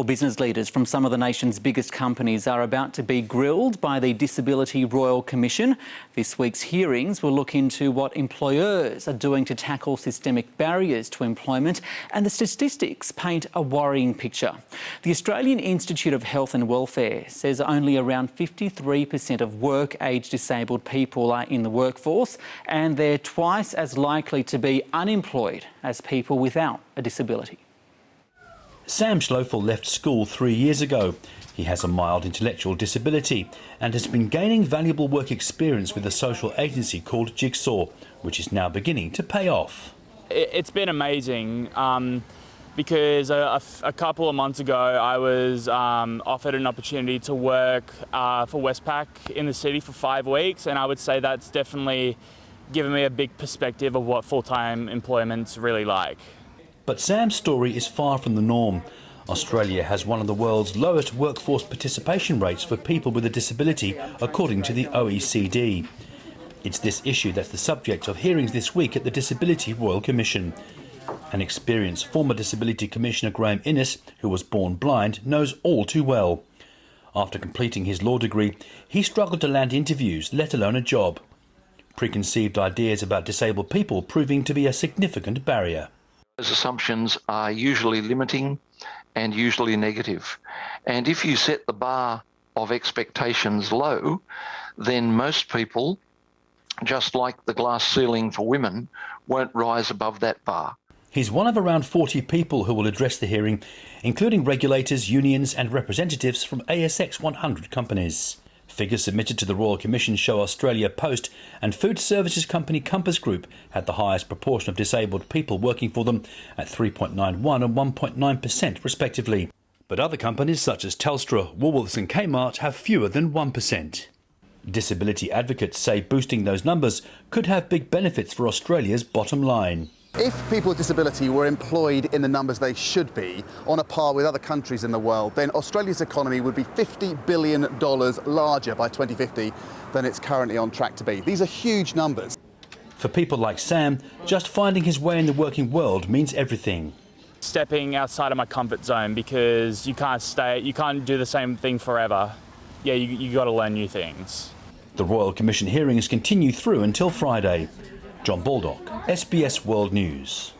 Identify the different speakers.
Speaker 1: Well, business leaders from some of the nation's biggest companies are about to be grilled by the Disability Royal Commission. This week's hearings will look into what employers are doing to tackle systemic barriers to employment, and the statistics paint a worrying picture. The Australian Institute of Health and Welfare says only around 53% of work-age disabled people are in the workforce, and they're twice as likely to be unemployed as people without a disability.
Speaker 2: Sam Schlofel left school 3 years ago. He has a mild intellectual disability and has been gaining valuable work experience with a social agency called Jigsaw, which is now beginning to pay off.
Speaker 3: It's been amazing because a couple of months ago I was offered an opportunity to work for Westpac in the city for 5 weeks, and I would say that's definitely given me a big perspective of what full-time employment's really like.
Speaker 2: But Sam's story is far from the norm. Australia has one of the world's lowest workforce participation rates for people with a disability, according to the OECD. It's this issue that's the subject of hearings this week at the Disability Royal Commission. An experienced former Disability Commissioner, Graham Innes, who was born blind, knows all too well. After completing his law degree, he struggled to land interviews, let alone a job. Preconceived ideas about disabled people proving to be a significant barrier.
Speaker 4: Those assumptions are usually limiting and usually negative. And if you set the bar of expectations low, then most people, just like the glass ceiling for women, won't rise above that bar.
Speaker 2: He's one of around 40 people who will address the hearing, including regulators, unions and representatives from ASX 100 companies. Figures submitted to the Royal Commission show Australia Post and food services company Compass Group had the highest proportion of disabled people working for them at 3.91% and 1.9% respectively. But other companies such as Telstra, Woolworths and Kmart have fewer than 1%. Disability advocates say boosting those numbers could have big benefits for Australia's bottom line.
Speaker 5: If people with disability were employed in the numbers they should be, on a par with other countries in the world, then Australia's economy would be $50 billion larger by 2050 than it's currently on track to be. These are huge numbers.
Speaker 2: For people like Sam, just finding his way in the working world means everything.
Speaker 3: Stepping outside of my comfort zone, because you can't do the same thing forever. Yeah, you got to learn new things.
Speaker 2: The Royal Commission hearings continue through until Friday. John Baldock, SBS World News.